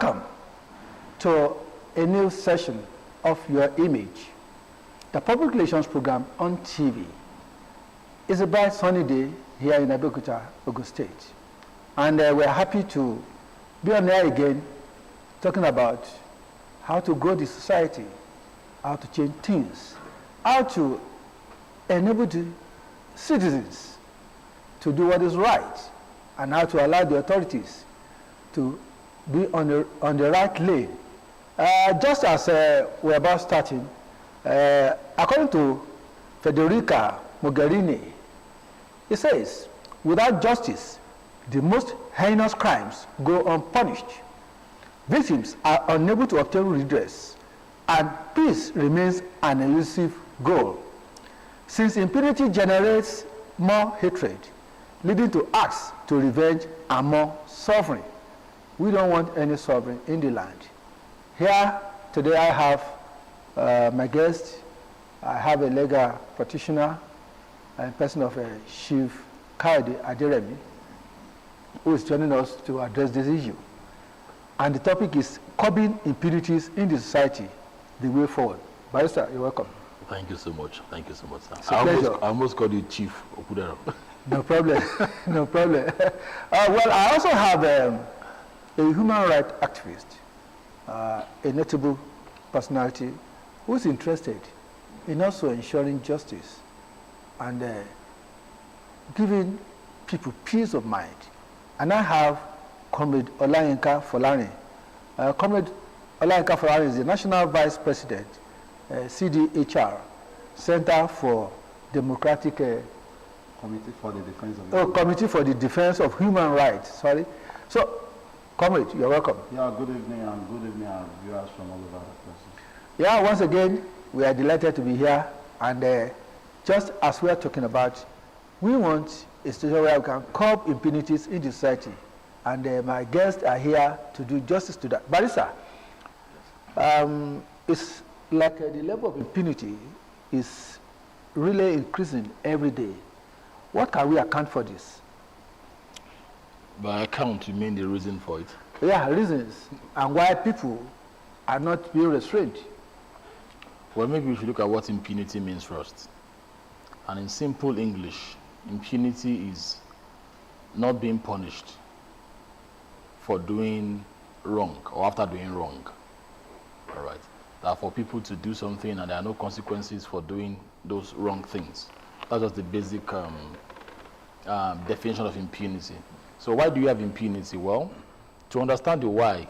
Welcome to a new session of Your Image, the public relations program on TV. It's a bright sunny day here in Abeokuta, Ogun State. And we're happy to be on air again talking about how to grow the society, how to change things, how to enable the citizens to do what is right, and how to allow the authorities to be on the right lane. Just as we're about starting, according to Federica Mogherini, it says, without justice, the most heinous crimes go unpunished. Victims are unable to obtain redress, and peace remains an elusive goal. Since impunity generates more hatred, leading to acts to revenge and more suffering, we don't want any suffering in the land. Here today I have my guest. I have a legal practitioner, a person of Chief Kayode Aderemi, who is joining us to address this issue. And the topic is curbing impunities in the society, the way forward. Barrister, you're welcome. Thank you so much. Thank you so much, sir. I almost called you Chief Okudero. No problem. No problem. Well, I also have a human rights activist, a notable personality who's interested in also ensuring justice and giving people peace of mind. And I have Comrade Olayinka Folani. Comrade Olayinka Folani is the National Vice President, CDHR, Center for Democratic Committee for the Defense of Committee for the Defense of Human Rights. Sorry. So, Comrade, you're welcome. Yeah, good evening, and good evening, our viewers from all over the places. Yeah, once again, we are delighted to be here. And just as we are talking about, we want a situation where we can curb impunities in the society. And my guests are here to do justice to that. Barrister, it's like the level of impunity is really increasing every day. What can we account for this? By account, you mean the reason for it? Yeah, reasons, and why people are not being restrained. Well, maybe we should look at what impunity means first. And in simple English, impunity is not being punished for doing wrong or after doing wrong. All right. That for people to do something and there are no consequences for doing those wrong things. That's just the basic definition of impunity. So why do you have impunity? Well, to understand the why,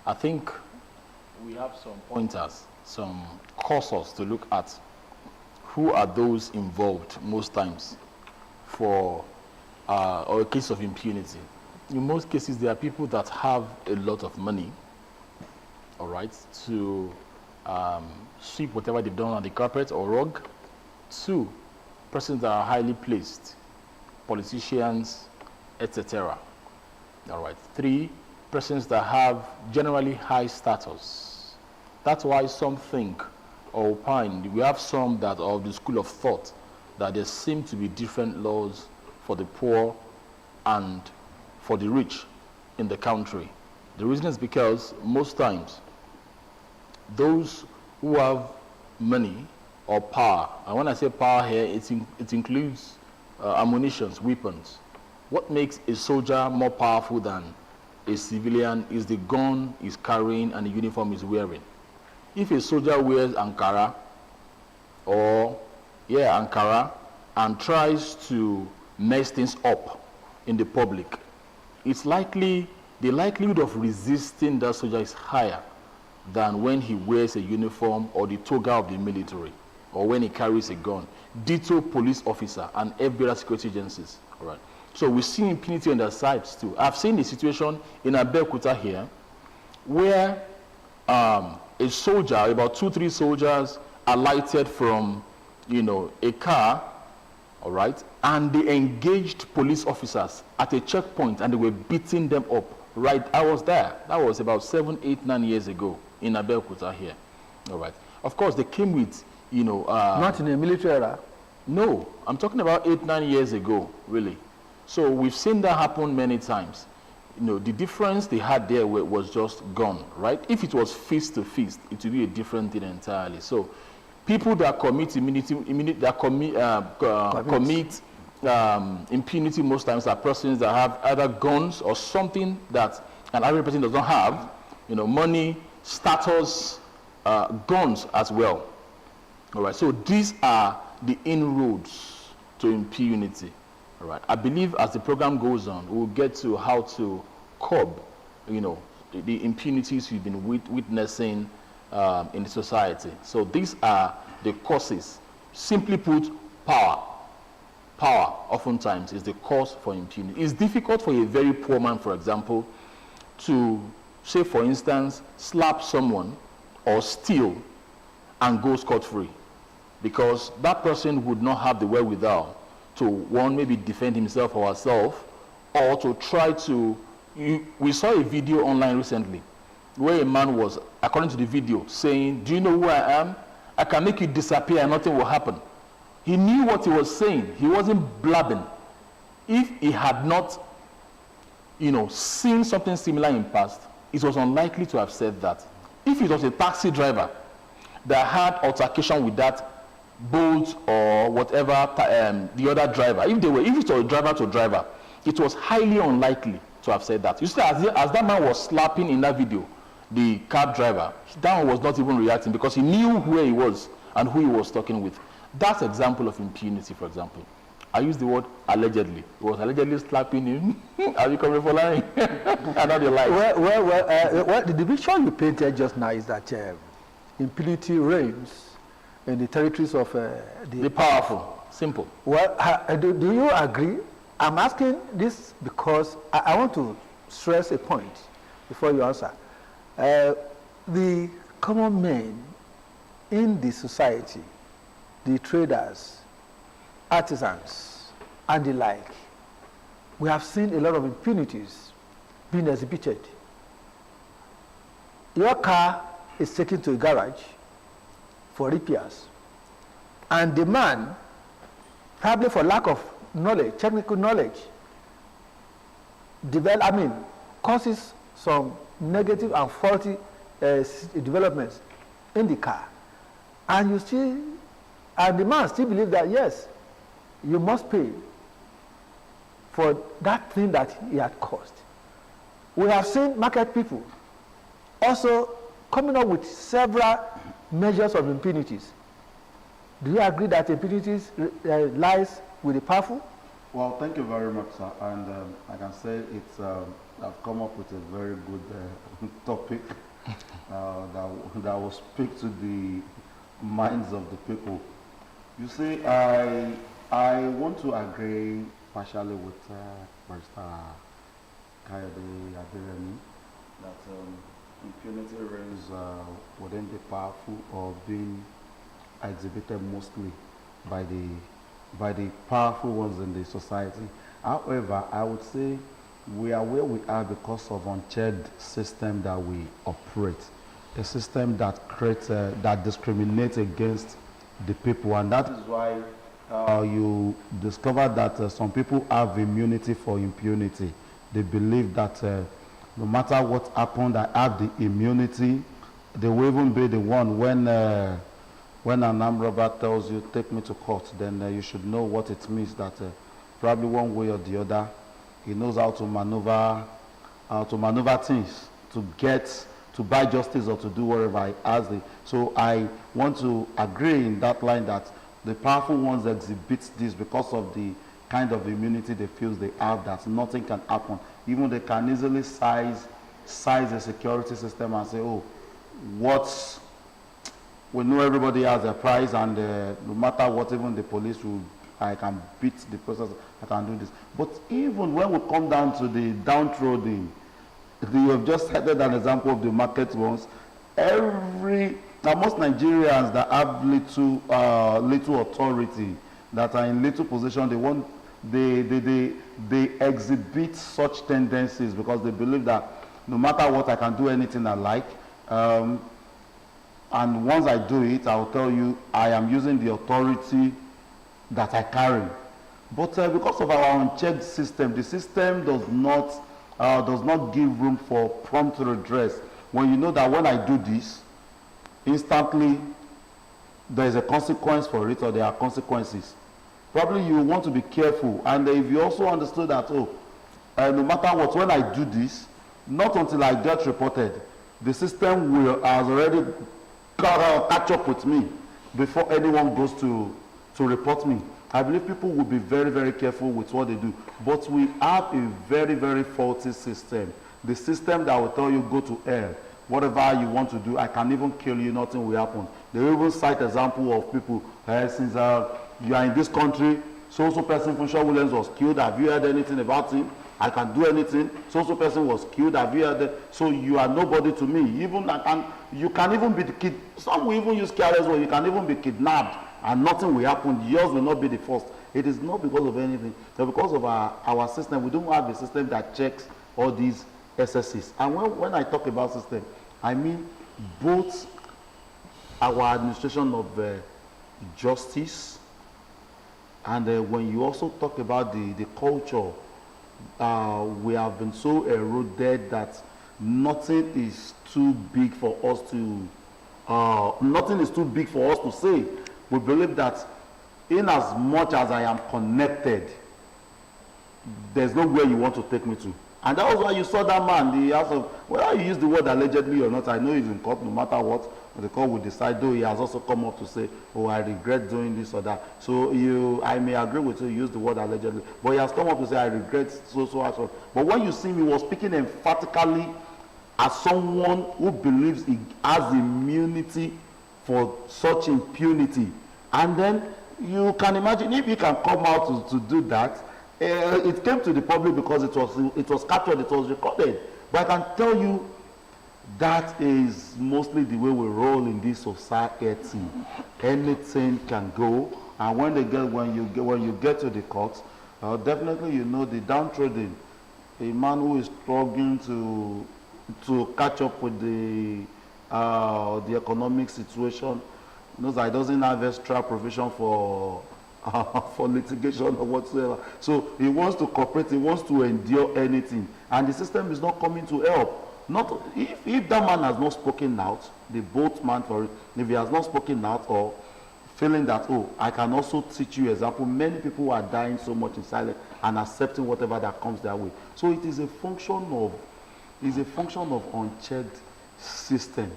I think we have some pointers, some causes to look at. Who are those involved most times for or a case of impunity? In most cases, there are people that have a lot of money, all right, to sweep whatever they've done on the carpet or rug. 2, persons that are highly placed, politicians, etc. All right. 3, persons that have generally high status. That's why some think or opine, we have some that are of the school of thought that there seem to be different laws for the poor and for the rich in the country. The reason is because most times those who have money or power, and when I say power here, it includes ammunitions, weapons. What makes a soldier more powerful than a civilian is the gun he's carrying and the uniform he's wearing. If a soldier wears Ankara and tries to mess things up in the public, it's likely, the likelihood of resisting that soldier is higher than when he wears a uniform or the toga of the military or when he carries a gun. Ditto police officer and every other security agencies. All right. So we see impunity on their sides too. I've seen a situation in Abeokuta here where a soldier, about 2-3 soldiers, alighted from, a car, all right, and they engaged police officers at a checkpoint and they were beating them up. Right, I was there. That was about 7, 8, 9 years ago in Abeokuta here. All right. Of course, they came with, not in a military era. No, I'm talking about 8, 9 years ago, really. So we've seen that happen many times. the difference they had there was just gone, right? If it was fist to fist, it would be a different thing entirely. So people that commit impunity most times are persons that have either guns or something that an average person does not have, money, status, guns as well. All right, so these are the inroads to impunity. All right, I believe as the program goes on, we'll get to how to curb, the impunities we've been witnessing in the society. So these are the causes. Simply put, power. Power, oftentimes, is the cause for impunity. It's difficult for a very poor man, for example, to, say, for instance, slap someone or steal and go scot-free, because that person would not have the wherewithal to, one, maybe defend himself or herself, or to try to... We saw a video online recently where a man was, according to the video, saying, "Do you know who I am? I can make you disappear and nothing will happen." He knew what he was saying. He wasn't blabbing. If he had not, seen something similar in past, it was unlikely to have said that. If it was a taxi driver that had altercation with that Bolt or whatever, the other driver, if it was driver to driver, it was highly unlikely to have said that. You see, as that man was slapping in that video, the cab driver, that one was not even reacting because he knew where he was and who he was talking with. That's an example of impunity, for example. I use the word allegedly. He was allegedly slapping him. Are you coming for lying? And not the lies. Well, the picture you painted just now is that impunity reigns in the territories of the powerful. Simple. Well, do you agree? I'm asking this because I want to stress a point before you answer. The common men in the society, the traders, artisans, and the like, we have seen a lot of impunities being exhibited. Your car is taken to a garage for repairs, and the man, probably for lack of knowledge, technical knowledge, causes some negative and faulty developments in the car, and the man still believes that yes, you must pay for that thing that he had caused. We have seen market people also coming up with several measures of impunities. Do you agree that impunities lies with the powerful? Well, thank you very much, sir. And I can say I've come up with a very good topic that will speak to the minds of the people. You see, I want to agree partially with Mr. Kayode Aderemi that impunity reigns within the powerful or being exhibited mostly by the powerful ones in the society. However, I would say we are where we are because of unchecked system that we operate, a system that creates that discriminates against the people, and that is why you discover that some people have immunity for impunity. They believe that no matter what happened, I have the immunity. They will even be the one when an armed robber tells you, take me to court, then you should know what it means, that probably one way or the other, he knows how to maneuver things to buy justice or to do whatever he has. So I want to agree in that line that the powerful ones exhibit this because of the kind of immunity they feel they have, that nothing can happen. Even they can easily size a security system and say, oh, we know everybody has a price, and no matter what, even the police I can beat the process, I can do this. But even when we come down to the downtrodden, you have just cited an example of the market ones. Most Nigerians that have little authority, that are in little position, they exhibit such tendencies because they believe that no matter what, I can do anything I like. And once I do it, I will tell you I am using the authority that I carry. But because of our unchecked system, the system does not does not give room for prompt redress. When you know that when I do this, instantly there is a consequence for it, or there are consequences. Probably you want to be careful. And if you also understood that, no matter what, when I do this, not until I get reported, the system has already catch up with me before anyone goes to report me. I believe people will be very, very careful with what they do. But we have a very, very faulty system. The system that will tell you go to hell. Whatever you want to do, I can even kill you, nothing will happen. They will even cite example of people, since you are in this country, so-so person from Shaw Williams was killed. Have you heard anything about him? I can do anything. So-so person was killed. Have you heard that? So you are nobody to me. You can even be the kid. Some will even use careless word. You can even be kidnapped and nothing will happen. Yours will not be the first. It is not because of anything. But because of our system. We don't have a system that checks all these excesses. And when I talk about system, I mean both our administration of justice, and when you also talk about the culture, we have been so eroded that nothing is too big for us to say. We believe that in as much as I am connected, there's nowhere you want to take me to. And that was why you saw that man, the house of, whether you use the word allegedly or not, I know he's in court no matter what, the court will decide, though he has also come up to say, oh, I regret doing this or that. So I may agree with you, use the word allegedly, but he has come up to say, I regret so. But when you see him, he was speaking emphatically as someone who believes he has immunity for such impunity. And then you can imagine if he can come out to do that. It came to the public because it was captured, it was recorded. But I can tell you that is mostly the way we roll in this society. Anything can go, and when you get to the court, definitely you know the downtrodden, a man who is struggling to catch up with the economic situation, knows that he doesn't have extra provision for litigation or whatsoever. So he wants to cooperate, he wants to endure anything. And the system is not coming to help. Not if that man has not spoken out, the boatman for it, if he has not spoken out or feeling that, oh, I can also teach you example, many people are dying so much in silence and accepting whatever that comes their way. So it is a function of unchecked system.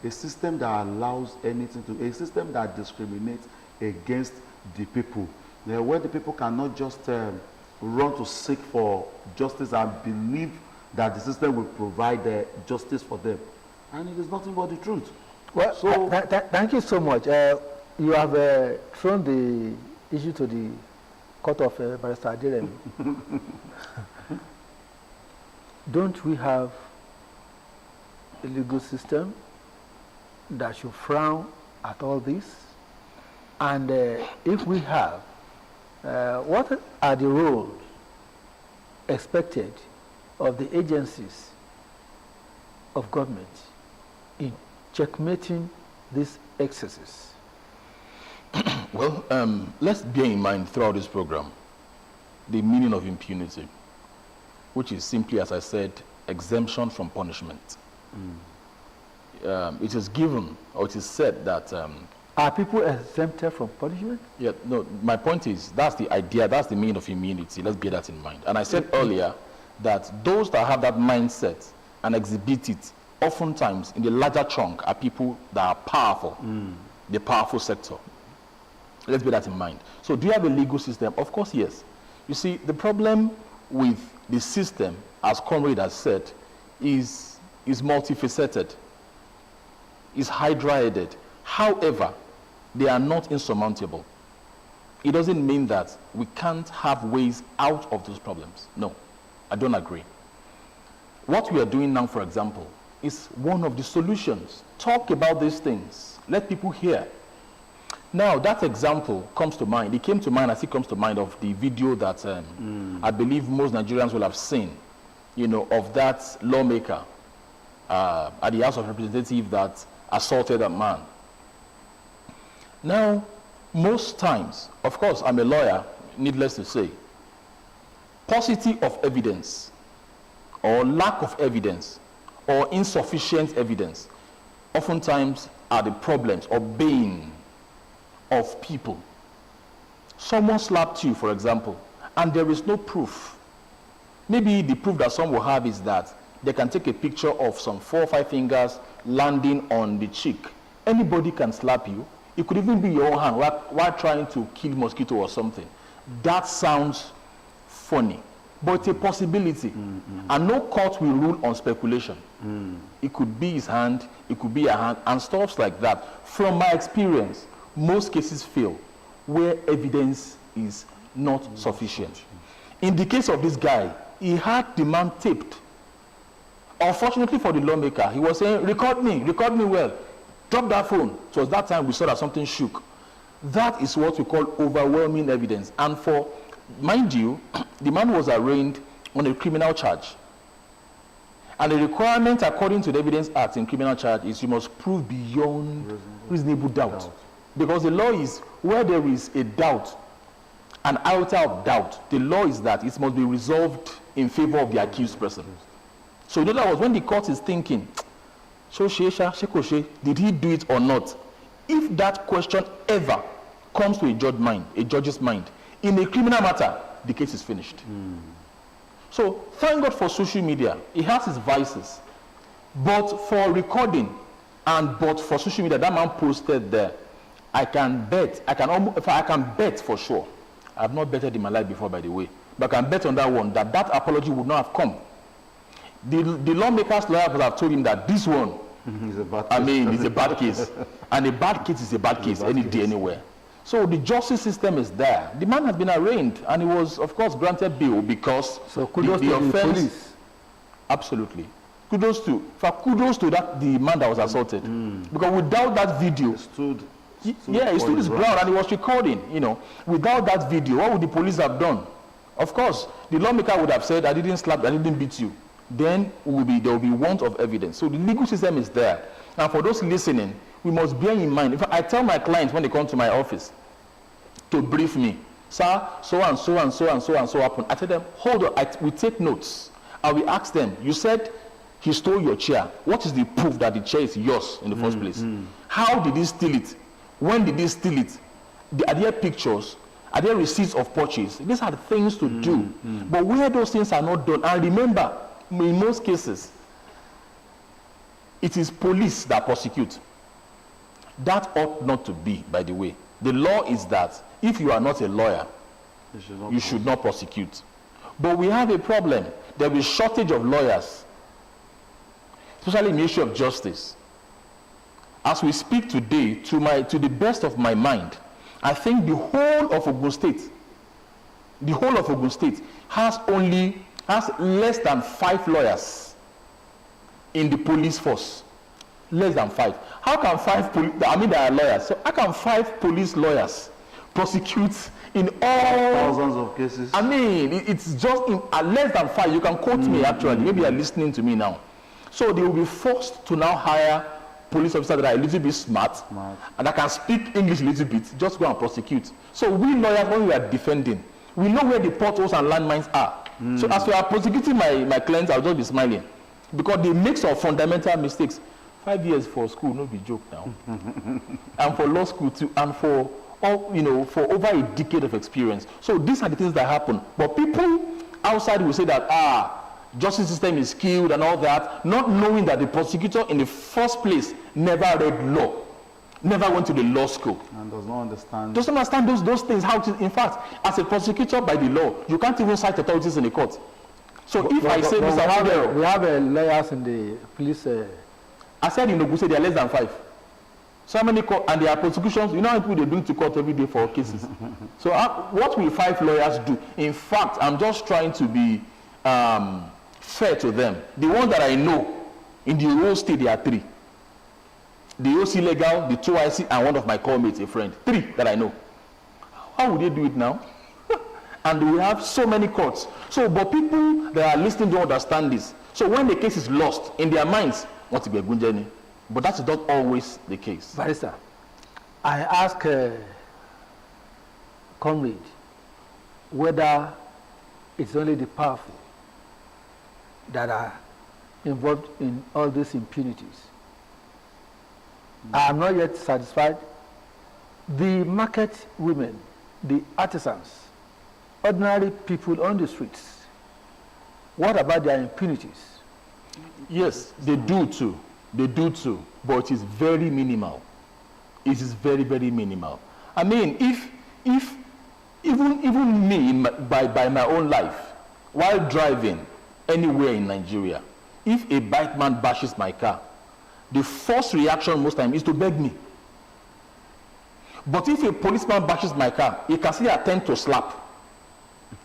A system that allows anything to, a system that discriminates against the people, where the people cannot just run to seek for justice and believe that the system will provide justice for them, and it is nothing but the truth. Well, so thank you so much. You have thrown the issue to the court of Barrister Adiremi. Don't we have a legal system that should frown at all this? And if we have, what are the roles expected of the agencies of government in checkmating these excesses? Well, let's bear in mind throughout this program the meaning of impunity, which is simply, as I said, exemption from punishment. It is given, or it is said that are people exempted from punishment? Yeah, no, my point is, that's the idea, that's the meaning of immunity. Let's bear that in mind. And I said earlier that those that have that mindset and exhibit it, oftentimes in the larger chunk, are people that are powerful, the powerful sector. Let's bear that in mind. So do you have a legal system? Of course, yes. You see, the problem with the system, as Conrad has said, is multifaceted, is hydra-headed. However, they are not insurmountable. It doesn't mean that we can't have ways out of those problems. No, I don't agree. What we are doing now, for example, is one of the solutions. Talk about these things. Let people hear. Now, that example comes to mind. It came to mind, as it comes to mind, of the video that I believe most Nigerians will have seen, of that lawmaker at the House of Representatives that assaulted that man. Now, most times, of course, I'm a lawyer, needless to say, paucity of evidence or lack of evidence or insufficient evidence oftentimes are the problems or bane of people. Someone slapped you, for example, and there is no proof. Maybe the proof that some will have is that they can take a picture of some 4 or 5 fingers landing on the cheek. Anybody can slap you. It could even be your own hand while trying to kill mosquito or something. That sounds funny, but it's a possibility. And no court will rule on speculation. It could be his hand, it could be a hand, and stuff like that. From my experience, most cases fail where evidence is not sufficient. In the case of this guy, he had the man taped. Unfortunately for the lawmaker, he was saying, record me well. Drop that phone. So at that time we saw that something shook. That is what we call overwhelming evidence. And for, mind you, the man was arraigned on a criminal charge. And the requirement according to the Evidence Act in criminal charge is you must prove beyond reasonable doubt. Because the law is, where there is a doubt, an iota of doubt, the law is that it must be resolved in favor of the accused person. So in other words, when the court is thinking, did he do it or not? If that question ever comes to a judge's mind, in a criminal matter, the case is finished. So thank God for social media. It has its vices. But for recording but for social media, that man posted there, I can bet for sure. I've not betted in my life before, by the way, but I can bet on that one that apology would not have come. The lawmaker's lawyer would have told him that this one, it's a bad case. It's a bad case. And a bad case is a bad case any day, anywhere. So the justice system is there. The man has been arraigned, and he was, of course, granted bail because kudos to the police. Absolutely. Kudos to the man that was assaulted. Because without that video, he stood his ground and he was recording. Without that video, what would the police have done? Of course, the lawmaker would have said, I didn't slap, I didn't beat you. Then there will be want of evidence. So the legal system is there. And for those listening, we must bear in mind. In fact, I tell my clients when they come to my office to brief me, sir, so and so and so and so and so happened. I tell them, hold on, we take notes. And we ask them, you said he stole your chair. What is the proof that the chair is yours in the first place? How did he steal it? When did he steal it? Are there pictures? Are there receipts of purchase? These are the things to do. But where those things are not done, and remember, in most cases, it is police that prosecute. That ought not to be, by the way. The law is that if you are not a lawyer, you should not prosecute. But we have a problem. There is shortage of lawyers, especially in the issue of justice. As we speak today, to the best of my mind, I think the whole of Ogun State has less than 5 lawyers in the police force. Less than 5. How can 5 there are lawyers. So how can 5 police lawyers prosecute in all thousands of cases? It's just in less than 5. You can quote me actually. Maybe you're listening to me now. So they will be forced to now hire police officers that are a little bit smart and that can speak English a little bit, just go and prosecute. So we lawyers, when we are defending, we know where the potholes and landmines are. So as we are prosecuting my clients, I'll just be smiling. Because they make some fundamental mistakes. 5 years for school, no be joke now. And for law school too, and for for over a decade of experience. So these are the things that happen. But people outside will say that, justice system is skewed and all that, not knowing that the prosecutor in the first place never read law, never went to the law school. And does not understand. Doesn't understand those things. How to, in fact, as a prosecutor by the law, you can't even cite authorities in the court. So if I say, Mr. Fidero, we have lawyers in the police. I said in Ogun State, there are less than 5. So many court, and there are prosecutions. You know how people they bring to court every day for cases. So what will 5 lawyers do? In fact, I'm just trying to be fair to them. The ones that I know in the whole state, there are 3. The OC legal, the 2IC, and one of my callmates, a friend. 3 that I know. How would they do it now? And we have so many courts. So, but people that are listening don't understand this. So when the case is lost in their minds, want to be a good journey. But that's not always the case. Barrister, I ask comrade whether it's only the powerful that are involved in all these impunities. I am not yet satisfied. The market women, the artisans, ordinary people on the streets, what about their impunities? Yes, they do too. They do too, but it is very minimal. It is very, very minimal. I mean, if even me, by my own life, while driving anywhere in Nigeria, if a bike man bashes my car, the first reaction most time is to beg me. But if a policeman bashes my car, he can still attempt to slap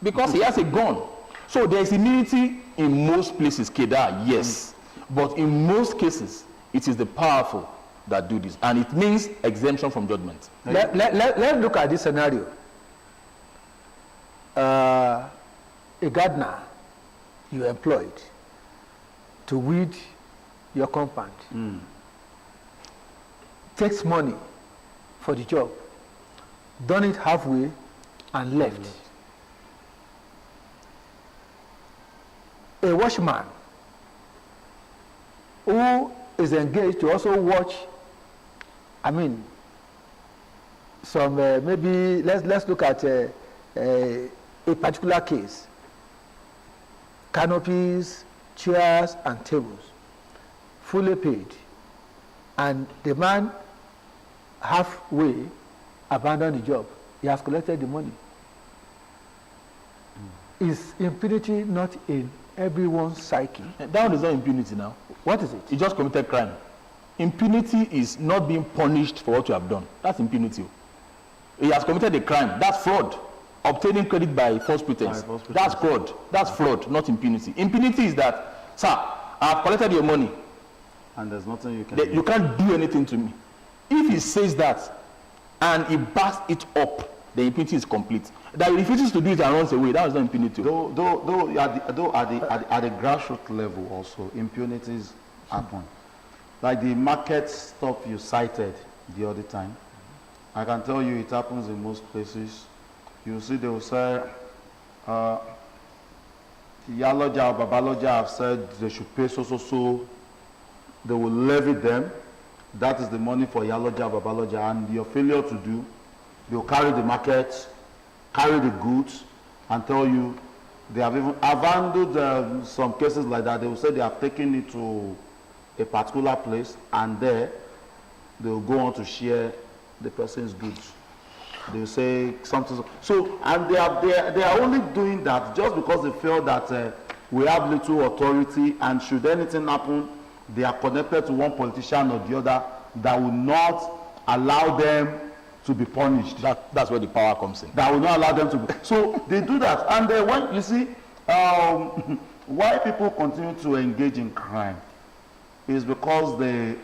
because he has a gun. So there is immunity in most places, Kedar, yes. But in most cases, it is the powerful that do this. And it means exemption from judgment. Let's look at this scenario. A gardener you employed to weed your compound takes money for the job, done it halfway and left. A watchman who is engaged to also watch, I mean, some maybe let's look at a particular case. Canopies, chairs, and tables, fully paid, and the man halfway abandoned the job. He has collected the money. Is impunity not in everyone's psyche? That one is not impunity now. What is it? He just committed crime. Impunity is not being punished for what you have done. That's impunity. He has committed a crime. That's fraud. Obtaining credit by false pretense. That's fraud. That's fraud, not impunity. Impunity is that, sir, I have collected your money. And there's nothing you can do. You can't do anything to me. If he says that and he backs it up, the impunity is complete. That he refuses to do it and runs away, that is not impunity. Though at the grassroots level also, impunities happen. Like the market stuff you cited the other time, I can tell you it happens in most places. You see they will say, Yaloja or Babaloja have said they should pay so. They will levy them. That is the money for Yaloja or Babaloja, and your failure to do, they will carry the market, carry the goods, and tell you they have even handled some cases like that. They will say they have taken it to a particular place, and there they will go on to share the person's goods. They will say something. So, and they are only doing that just because they feel that we have little authority, and should anything happen, they are connected to one politician or the other that will not allow them to be punished. That's where the power comes in. That will not allow them to be. So they do that. And when you see why people continue to engage in crime is because they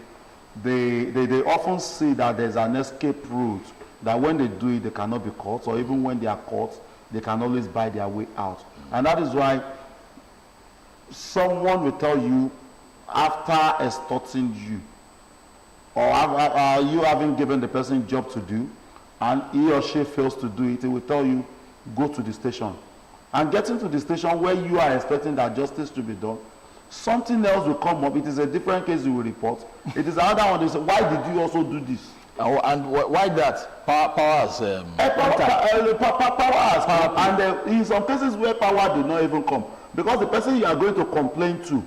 often see that there's an escape route, that when they do it, they cannot be caught, or even when they are caught, they can always buy their way out. And that is why someone will tell you, after extorting you, or you having given the person a job to do, and he or she fails to do it, he will tell you, go to the station. And getting to the station where you are expecting that justice to be done, something else will come up. It is a different case you will report. It is another one. They say, why did you also do this? And why that? Power has and in some cases where power did not even come, because the person you are going to complain to,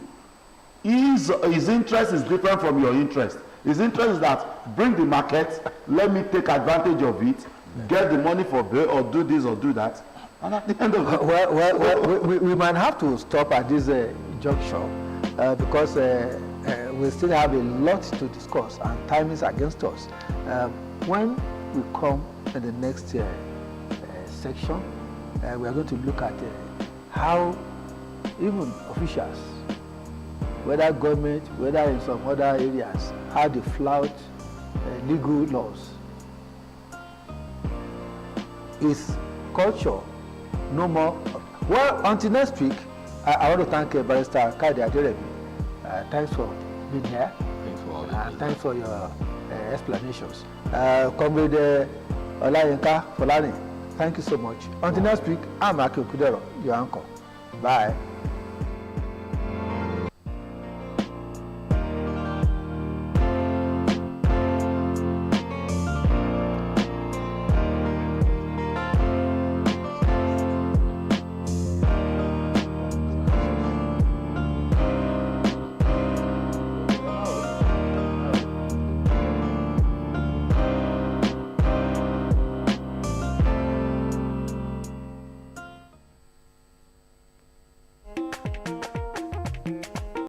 his interest is different from your interest. His interest is that bring the market, let me take advantage of it, get the money for bail, or do this or do that. And at the end of it, we might have to stop at this junction because we still have a lot to discuss and time is against us. When we come in the next section, we are going to look at how even officials, whether government, whether in some other areas, how they flout legal laws. Is culture no more? Well, until next week, I want to thank Barrister Kade Aderebi. Thanks for being here. Thanks for all that. Thanks for your explanations. Comrade Olayinka Folani, thank you so much. Until next week, I'm Abeokuta, your uncle. Bye.